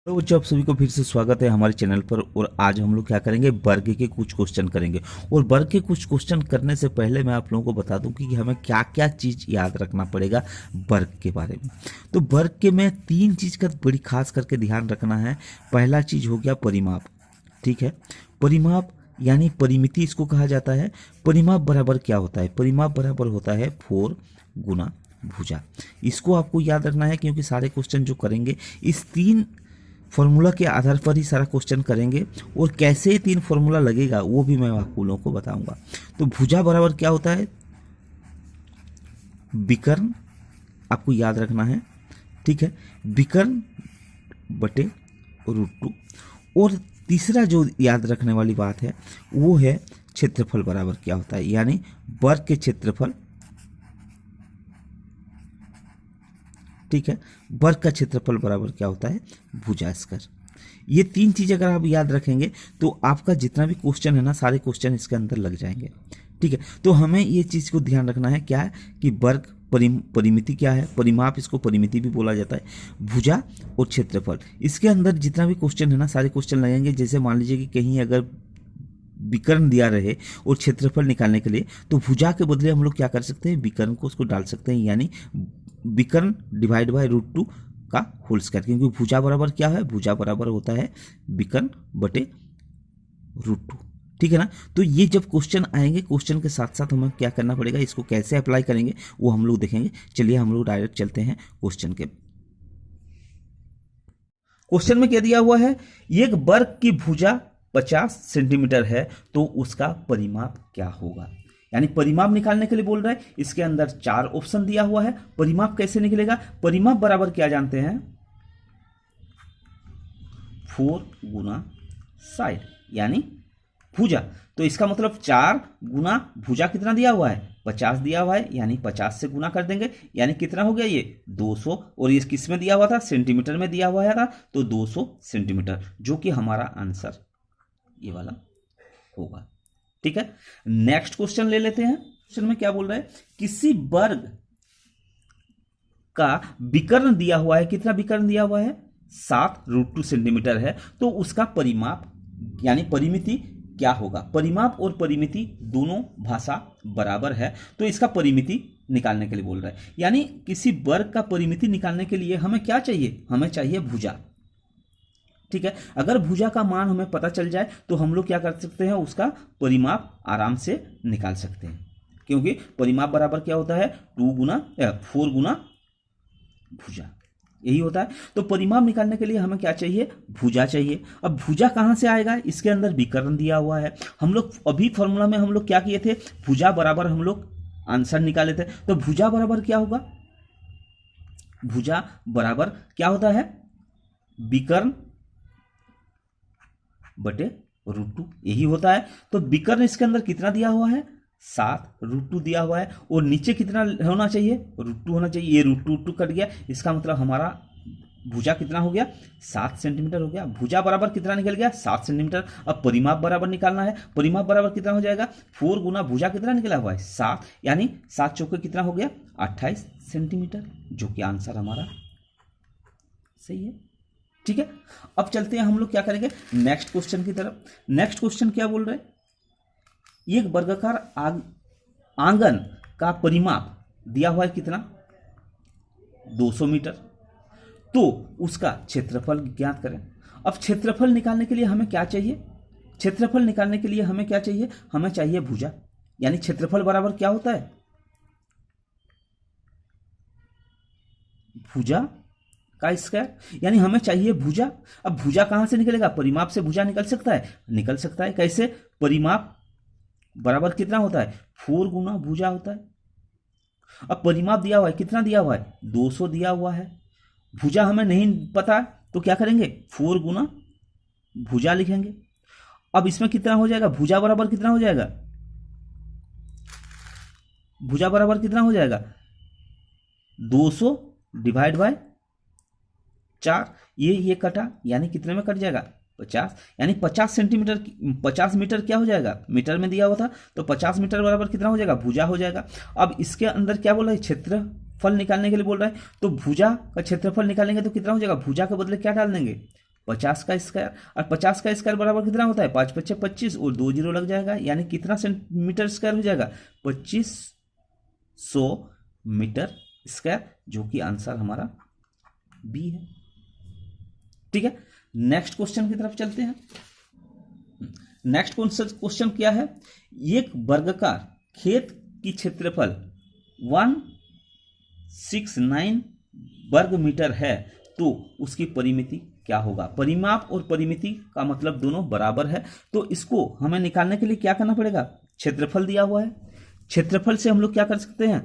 तो बच्चों, आप सभी को फिर से स्वागत है हमारे चैनल पर। और आज हम लोग क्या करेंगे, वर्ग के कुछ क्वेश्चन करेंगे। और वर्ग के कुछ क्वेश्चन करने से पहले मैं आप लोगों को बता दूं कि हमें क्या क्या चीज़ याद रखना पड़ेगा वर्ग के बारे में। तो वर्ग के में 3 चीज़ का बड़ी खास करके ध्यान रखना है। पहला चीज़ हो गया परिमाप। ठीक है, परिमाप यानी परिमिति इसको कहा जाता है। परिमाप बराबर क्या होता है? परिमाप बराबर होता है 4 गुना भुजा। इसको आपको याद रखना है क्योंकि सारे क्वेश्चन जो करेंगे इस 3 फॉर्मूला के आधार पर ही सारा क्वेश्चन करेंगे। और कैसे 3 फॉर्मूला लगेगा वो भी मैं आप लोगों को बताऊंगा। तो भुजा बराबर क्या होता है? विकर्ण, आपको याद रखना है। ठीक है, विकर्ण बटे √2। और तीसरा जो याद रखने वाली बात है वो है क्षेत्रफल बराबर क्या होता है, यानी वर्ग के क्षेत्रफल। ठीक है, वर्ग का क्षेत्रफल बराबर क्या होता है? भुजा स्क्वायर। ये 3 चीज़ अगर आप याद रखेंगे तो आपका जितना भी क्वेश्चन है ना, सारे क्वेश्चन इसके अंदर लग जाएंगे। ठीक है, तो हमें ये चीज़ को ध्यान रखना है क्या है कि वर्ग परिमिति क्या है, परिमाप इसको परिमिति भी बोला जाता है, भुजा और क्षेत्रफल। इसके अंदर जितना भी क्वेश्चन है ना, सारे क्वेश्चन लगेंगे। जैसे मान लीजिए कि कहीं अगर विकर्ण दिया रहे और क्षेत्रफल निकालने के लिए, तो भुजा के बदले हम लोग क्या कर सकते हैं, विकर्ण को उसको डाल सकते हैं, यानी विकर्ण डिवाइड बाय √2 का होल स्क्वायर। क्योंकि भुजा बराबर क्या है? भुजा बराबर होता है विकर्ण बटे √2। ठीक है ना। तो ये जब क्वेश्चन आएंगे, क्वेश्चन के साथ साथ हमें क्या करना पड़ेगा, इसको कैसे अप्लाई करेंगे वो हम लोग देखेंगे। चलिए हम लोग डायरेक्ट चलते हैं क्वेश्चन के। क्वेश्चन में क्या दिया हुआ है? एक वर्ग की भुजा 50 सेंटीमीटर है तो उसका परिमाप क्या होगा। यानी परिमाप निकालने के लिए बोल रहा है। इसके अंदर 4 ऑप्शन दिया हुआ है। परिमाप कैसे निकलेगा? परिमाप बराबर क्या जानते हैं? 4 गुना साइड यानी भुजा। तो इसका मतलब 4 गुना भुजा कितना दिया हुआ है? 50 दिया हुआ है, यानी 50 से गुना कर देंगे, यानी कितना हो गया ये 200। और ये किस में दिया हुआ था? सेंटीमीटर में दिया हुआ था, तो 200 सेंटीमीटर, जो कि हमारा आंसर ये वाला होगा। ठीक है, नेक्स्ट क्वेश्चन ले लेते हैं। क्वेश्चन में क्या बोल रहा है? किसी वर्ग का विकर्ण दिया हुआ है। कितना विकर्ण दिया हुआ है? 7√2 सेंटीमीटर है। तो उसका परिमाप यानी परिमिति क्या होगा? परिमाप और परिमिति दोनों भाषा बराबर है, तो इसका परिमिति निकालने के लिए बोल रहा है। यानी किसी वर्ग का परिमिति निकालने के लिए हमें क्या चाहिए? हमें चाहिए भुजा। ठीक है, अगर भुजा का मान हमें पता चल जाए तो हम लोग क्या कर सकते हैं, उसका परिमाप आराम से निकाल सकते हैं। क्योंकि परिमाप बराबर क्या होता है? 4 गुना भुजा, यही होता है। तो परिमाप निकालने के लिए हमें क्या चाहिए? भुजा चाहिए। अब भुजा कहां से आएगा? इसके अंदर विकर्ण दिया हुआ है। हम लोग अभी फॉर्मूला में हम लोग क्या किए थे? भुजा बराबर हम लोग आंसर निकाले थे। तो भुजा बराबर क्या होगा? भुजा बराबर क्या होता है? विकर्ण बटे √2, यही होता है। तो विकर्ण इसके अंदर कितना दिया हुआ है? 7√2 दिया हुआ है। और नीचे कितना होना चाहिए? √2 होना चाहिए। ये √2 कट गया, इसका मतलब हमारा भुजा कितना हो गया? 7 सेंटीमीटर हो गया। भुजा बराबर कितना निकल गया? 7 सेंटीमीटर। अब परिमाप बराबर निकालना है। परिमाप बराबर कितना हो जाएगा? 4 गुना भुजा कितना निकला हुआ है? 7, यानी 7 चौके कितना हो गया? 28 सेंटीमीटर, जो कि आंसर हमारा सही है। ठीक है, अब चलते हैं हम लोग क्या करेंगे, नेक्स्ट क्वेश्चन की तरफ। नेक्स्ट क्वेश्चन क्या बोल रहे हैं? एक वर्गाकार आंगन का परिमाप दिया हुआ है कितना? 200 मीटर। तो उसका क्षेत्रफल ज्ञात करें। अब क्षेत्रफल निकालने के लिए हमें क्या चाहिए? क्षेत्रफल निकालने के लिए हमें क्या चाहिए? हमें चाहिए भुजा। यानी क्षेत्रफल बराबर क्या होता है? भुजा का स्क्वायर, यानी हमें चाहिए भुजा। अब भुजा कहां से निकलेगा? परिमाप से भुजा निकल सकता है? निकल सकता है। कैसे? परिमाप बराबर कितना होता है? 4 गुना भुजा होता है। अब परिमाप दिया हुआ है, कितना दिया हुआ है? 200 दिया हुआ है। भुजा हमें नहीं पता तो क्या करेंगे? 4 गुना भुजा लिखेंगे। अब इसमें कितना हो जाएगा? भुजा बराबर कितना हो जाएगा? भुजा बराबर कितना हो जाएगा? 200 डिवाइड बाय 4। ये कटा, यानी कितने में कट जाएगा? 50, यानी 50 सेंटीमीटर, 50 मीटर क्या हो जाएगा? मीटर में दिया हुआ था, तो 50 मीटर बराबर कितना हो जाएगा? भुजा हो जाएगा। अब इसके अंदर क्या बोल रहा है? क्षेत्रफल निकालने के लिए बोल रहा है। तो भुजा का क्षेत्रफल निकालेंगे तो कितना हो जाएगा? भुजा के बदले क्या डाल देंगे? 50 का स्क्वायर, और 50 का स्क्वायर बराबर कितना होता है, 5 पच्चे 25 और 2 जीरो लग जाएगा, यानी कितना सेंटीमीटर स्क्वायर हो जाएगा, 2500 मीटर स्क्वायर, जो कि आंसर हमारा बी है। ठीक है, नेक्स्ट क्वेश्चन की तरफ चलते हैं। नेक्स्ट क्वेश्चन क्या है, एक वर्गाकार खेत की क्षेत्रफल 169 वर्ग मीटर है तो उसकी परिमिति क्या होगा। परिमाप और परिमिति का मतलब दोनों बराबर है, तो इसको हमें निकालने के लिए क्या करना पड़ेगा, क्षेत्रफल दिया हुआ है, क्षेत्रफल से हम लोग क्या कर सकते हैं,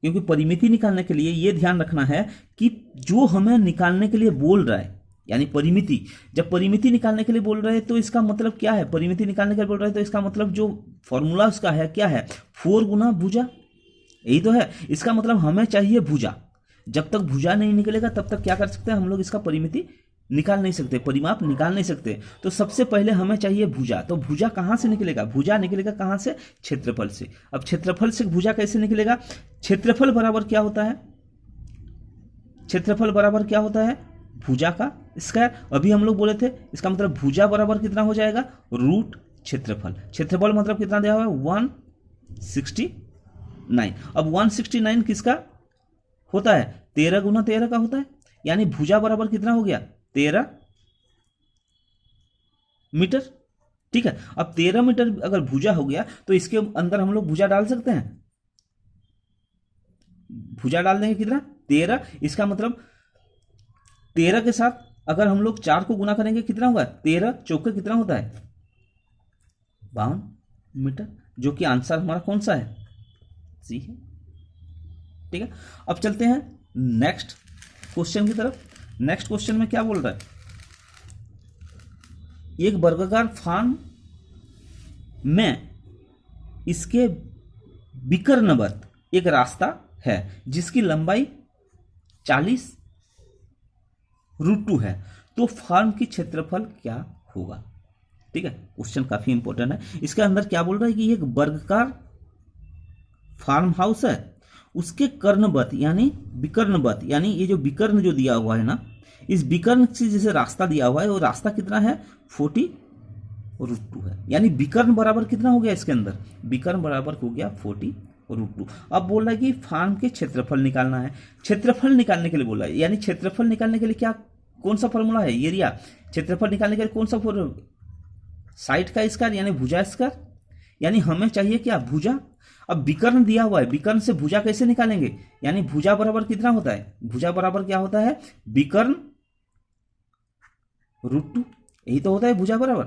क्योंकि परिमिति निकालने के लिए ये ध्यान रखना है कि जो हमें निकालने के लिए बोल रहा है, यानी परिमिति, जब परिमिति निकालने के लिए बोल रहे हैं तो इसका मतलब क्या है, परिमिति निकालने के लिए बोल रहे हैं तो इसका मतलब जो फॉर्मूला उसका है क्या है, 4 गुना भुजा, यही तो है। इसका मतलब हमें चाहिए भुजा, जब तक भुजा नहीं निकलेगा तब तक क्या कर सकते हैं हम लोग, इसका परिमिति निकाल नहीं सकते, परिमाप निकाल नहीं सकते। तो सबसे पहले हमें चाहिए भुजा, तो भुजा कहां से निकलेगा, भुजा निकलेगा कहां से, क्षेत्रफल से। अब क्षेत्रफल से भुजा कैसे निकलेगा, क्षेत्रफल बराबर क्या होता है, क्षेत्रफल बराबर क्या होता है, भुजा का स्क्वायर। अभी हम लोग बोले थे, इसका मतलब भुजा बराबर कितना हो जाएगा, रूट क्षेत्रफल। क्षेत्रफल मतलब कितना दिया हुआ है, 169। अब 169 किसका होता है, 13 गुना 13 का होता है, यानी भुजा बराबर कितना हो गया, 13 मीटर। ठीक है, अब 13 मीटर अगर भुजा हो गया तो इसके अंदर हम लोग भुजा डाल सकते हैं, भुजा डाल देंगे कितना, 13। इसका मतलब 13 के साथ अगर हम लोग 4 को गुना करेंगे कितना होगा, 13 चौके कितना होता है, 52 मीटर, जो कि आंसर हमारा कौन सा है, सी है। ठीक है, अब चलते हैं नेक्स्ट क्वेश्चन की तरफ। नेक्स्ट क्वेश्चन में क्या बोल रहा है, एक वर्गाकार फॉर्म में इसके विकर्णवत एक रास्ता है जिसकी लंबाई 40√2 है, तो फॉर्म की क्षेत्रफल क्या होगा। ठीक है, क्वेश्चन काफी इंपॉर्टेंट है। इसके अंदर क्या बोल रहा है कि एक वर्गाकार फार्म हाउस है, उसके कर्णवत यानी विकर्णवत, यानी ये जो विकर्ण जो दिया हुआ है ना, इस विकर्ण से जैसे रास्ता दिया हुआ है, वो रास्ता कितना है, 40√2 है, यानी विकर्ण बराबर कितना हो गया, इसके अंदर विकर्ण बराबर हो गया 40√2। अब बोल रहा है कि फार्म के क्षेत्रफल निकालना है। क्षेत्रफल निकालने के लिए बोला है, यानी क्षेत्रफल निकालने के लिए क्या, कौन सा फॉर्मूला है, एरिया। क्षेत्रफल निकालने के लिए कौन सा फॉर्मूला, साइड का स्क्वायर यानी भुजा स्क्वायर, यानी हमें चाहिए क्या, भुजा। अब विकर्ण दिया हुआ है, विकर्ण से भुजा कैसे निकालेंगे, यानी भुजा बराबर कितना होता है, भुजा बराबर क्या होता है, विकर्ण √2, यही तो होता है भुजा बराबर,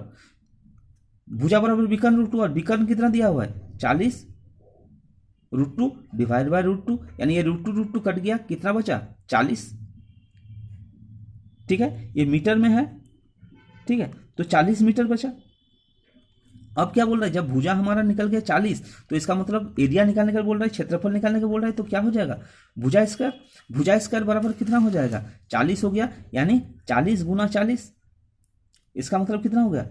भुजा बराबर विकर्ण √2, और विकर्ण कितना दिया हुआ है, 40√2 डिवाइड बाय √2, यानी ये √2 कट गया, कितना बचा, 40। ठीक है, ये मीटर में है, ठीक है, तो 40 मीटर बचा। अब क्या बोल रहा है, जब भुजा हमारा निकल गया 40, तो इसका मतलब एरिया निकालने का बोल रहा है, क्षेत्रफल निकालने का बोल रहा है, तो क्या हो जाएगा, भुजा स्क्वायर। भुजा स्क्वायर बराबर कितना हो जाएगा, 40 हो गया, यानी 40 गुना 40, इसका मतलब कितना हो गया,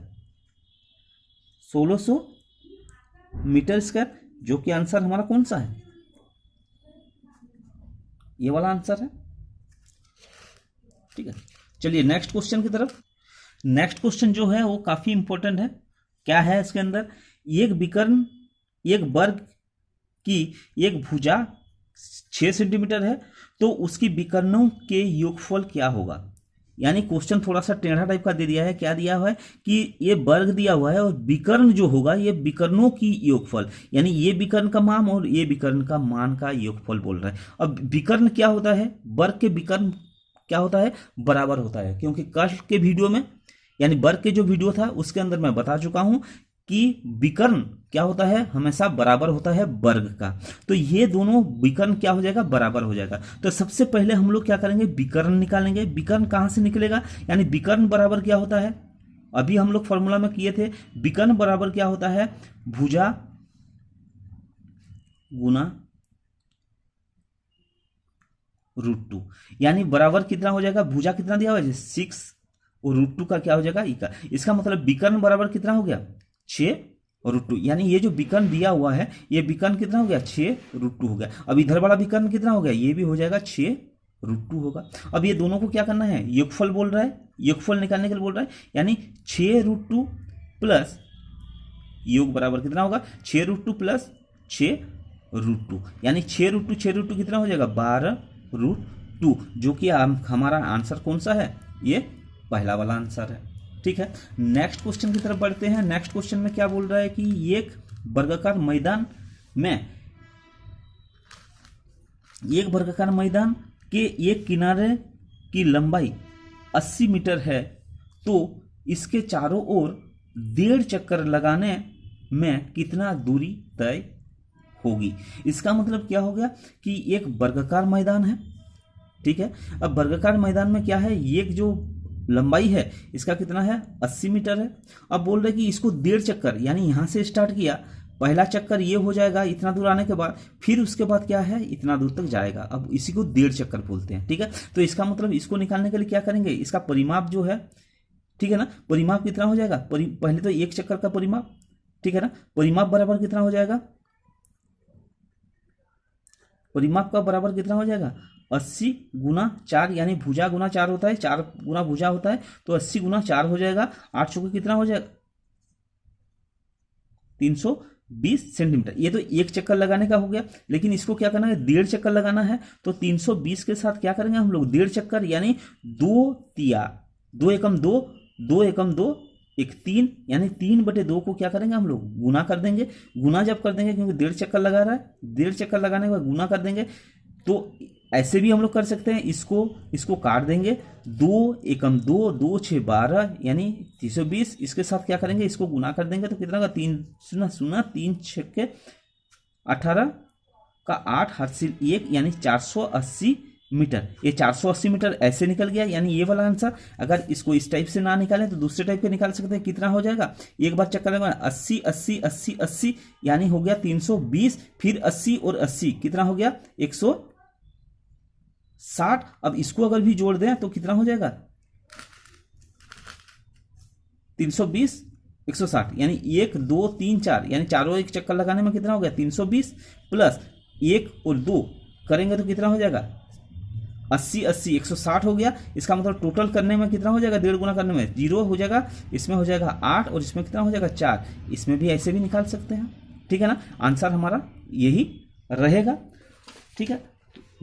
1600 मीटर स्क्वायर, जो कि आंसर हमारा कौन सा है, ये वाला आंसर है। ठीक है, चलिए नेक्स्ट क्वेश्चन की तरफ। नेक्स्ट क्वेश्चन जो है वो काफी इंपॉर्टेंट है। क्या है इसके अंदर, एक विकर्ण, एक वर्ग की एक भुजा 6 सेंटीमीटर है, तो उसकी विकर्णों के योगफल क्या होगा। यानी क्वेश्चन थोड़ा सा टेढ़ा टाइप का दे दिया है। क्या दिया हुआ है कि ये वर्ग दिया हुआ है और विकर्ण जो होगा ये विकर्णों की योगफल, यानी ये विकर्ण का मान और ये विकर्ण का मान का योगफल बोल रहा है। अब विकर्ण क्या होता है, वर्ग के विकर्ण क्या होता है, बराबर होता है, क्योंकि कल के वीडियो में यानी वर्ग के जो वीडियो था उसके अंदर मैं बता चुका हूं कि विकर्ण क्या होता है, हमेशा बराबर होता है वर्ग का। तो ये दोनों विकर्ण क्या हो जाएगा, बराबर हो जाएगा। तो सबसे पहले हम लोग क्या करेंगे, विकर्ण निकालेंगे। विकर्ण कहां से निकलेगा, यानी विकर्ण बराबर क्या होता है, अभी हम लोग फॉर्मूला में किए थे, विकर्ण बराबर क्या होता है, भुजा गुना √2, यानी बराबर कितना हो जाएगा, भुजा कितना दिया हुआ है 6 और √2 का क्या हो जाएगा इका। इसका मतलब विकर्ण बराबर कितना हो गया 6√2, यानी ये जो विकर्ण दिया हुआ है ये विकर्ण कितना हो गया 6√2 हो गया। अब इधर वाला विकर्ण कितना हो गया, ये भी हो जाएगा 6 √2 होगा। अब ये दोनों को क्या करना है, योगफल बोल रहा है, योगफल निकालने के लिए बोल रहा है, यानी 6√2 प्लस योग बराबर कितना होगा, 6√2 प्लस 6√2, यानी 6√2 कितना हो जाएगा, 12√2, जो कि हमारा आंसर कौन सा है, ये पहला वाला आंसर है। ठीक है, नेक्स्ट क्वेश्चन की तरफ बढ़ते हैं। नेक्स्ट क्वेश्चन में क्या बोल रहा है कि एक वर्गाकार मैदान के एक किनारे की लंबाई 80 मीटर है, तो इसके चारों ओर 1.5 चक्कर लगाने में कितना दूरी तय होगी। इसका मतलब क्या हो गया कि एक वर्गाकार मैदान है, ठीक है। अब वर्गाकार मैदान में क्या है, एक जो लंबाई है इसका कितना है, 80 मीटर है। अब बोल रहे कि इसको 1.5 चक्कर, यानी यहां से स्टार्ट किया, पहला चक्कर ये हो जाएगा इतना दूर आने के बाद, फिर उसके बाद क्या है, इतना दूर तक जाएगा। अब इसी को 1.5 चक्कर बोलते हैं, ठीक है। तो इसका मतलब इसको निकालने के लिए क्या करेंगे, इसका परिमाप जो है, ठीक है ना, परिमाप कितना हो जाएगा, पहले तो 1 चक्कर का परिमाप, ठीक है ना, परिमाप बराबर कितना हो जाएगा, परिमाप का बराबर कितना हो जाएगा, 80 गुना 4, यानी भुजा गुना 4 होता है, 4 गुना भुजा होता है, तो 80 गुना 4 हो जाएगा, 8 चौके कितना हो जाएगा, 320 सेंटीमीटर। ये तो 1 चक्कर लगाने का हो गया, लेकिन इसको क्या करना है, 1.5 चक्कर लगाना है। तो 320 के साथ क्या करेंगे हम लोग, 1.5 चक्कर, यानी 2 एकम 2, 2 एकम 2, 1 3, यानी 3/2 को क्या करेंगे हम लोग, गुना कर देंगे। गुना जब कर देंगे, क्योंकि 1.5 चक्कर लगा रहा है, 1.5 चक्कर लगाने के बाद गुना कर देंगे। तो ऐसे भी हम लोग कर सकते हैं, इसको काट देंगे, 2 एकम 2, 2 6 12, यानी 320। इसके साथ क्या करेंगे, इसको गुना कर देंगे, तो कितना का 3 0 3 6 18 का 8 हाथ से 1, यानी 480 मीटर। ये 480 मीटर ऐसे निकल गया, यानी ये वाला आंसर। अगर इसको इस टाइप से ना निकालें तो दूसरे टाइप के निकाल सकते हैं। कितना हो जाएगा, एक बार चक्कर लगा 80 80 80 80, यानी हो गया 320, फिर 80 और 80 कितना हो गया, 160। अब इसको अगर भी जोड़ दें तो कितना हो जाएगा, 320 160, यानी 1 2 3 4, यानी चारों एक चक्कर लगाने में कितना हो गया, 320 प्लस 1 और 2 करेंगे तो कितना हो जाएगा, 80 80 160 हो गया। इसका मतलब टोटल करने में कितना हो जाएगा, 1.5 गुना करने में 0 हो जाएगा, इसमें हो जाएगा 8 और इसमें कितना हो जाएगा 4। इसमें भी ऐसे भी निकाल सकते हैं, ठीक है ना। आंसर हमारा यही रहेगा, ठीक है।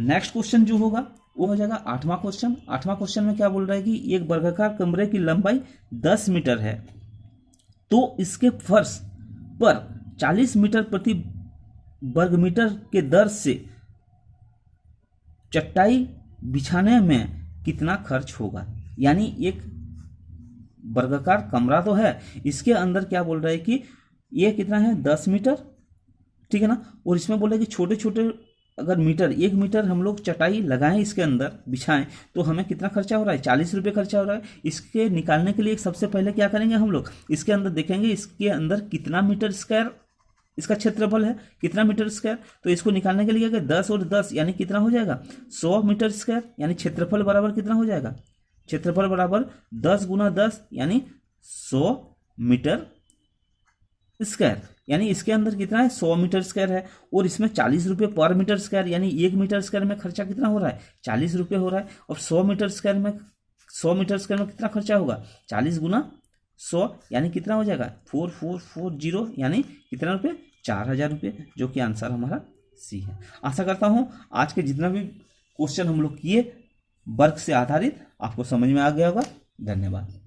नेक्स्ट क्वेश्चन जो होगा वो हो जाएगा 8वां क्वेश्चन। 8वां क्वेश्चन में क्या बोल रहा है कि एक वर्गाकार कमरे की लंबाई 10 मीटर है, तो इसके फर्श पर 40 मीटर प्रति वर्ग मीटर के दर से चटाई बिछाने में कितना खर्च होगा। यानी एक वर्गाकार कमरा तो है, इसके अंदर क्या बोल रहा है कि ये कितना है, 10 मीटर, ठीक है ना। और इसमें बोल रहा है कि छोटे छोटे अगर मीटर, 1 मीटर हम लोग चटाई लगाएं, इसके अंदर बिछाएं, तो हमें कितना खर्चा हो रहा है, 40 रुपये खर्चा हो रहा है। इसके निकालने के लिए सबसे पहले क्या करेंगे हम लोग, इसके अंदर देखेंगे इसके अंदर कितना मीटर स्क्वायर इसका क्षेत्रफल है, कितना मीटर स्क्वायर। तो इसको निकालने के लिए अगर 10 और 10 यानी कितना हो जाएगा, 100 मीटर स्क्वायर, यानी क्षेत्रफल बराबर कितना हो जाएगा, क्षेत्रफल बराबर 10 गुना 10, यानी 100 मीटर स्क्वायर। यानी इसके अंदर कितना है, 100 मीटर स्क्वायर है, और इसमें 40 रुपये पर मीटर स्क्वायर, यानी 1 मीटर स्क्वायर में खर्चा कितना हो रहा है, 40 रुपये हो रहा है। और 100 मीटर स्क्वायर में कितना खर्चा होगा, 40 गुना 100, यानी कितना हो जाएगा, 4440, यानी कितना रुपये, 4000 रुपये, जो कि आंसर हमारा सी है। आशा करता हूँ आज के जितना भी क्वेश्चन हम लोग किए वर्ग से आधारित आपको समझ में आ गया होगा। धन्यवाद।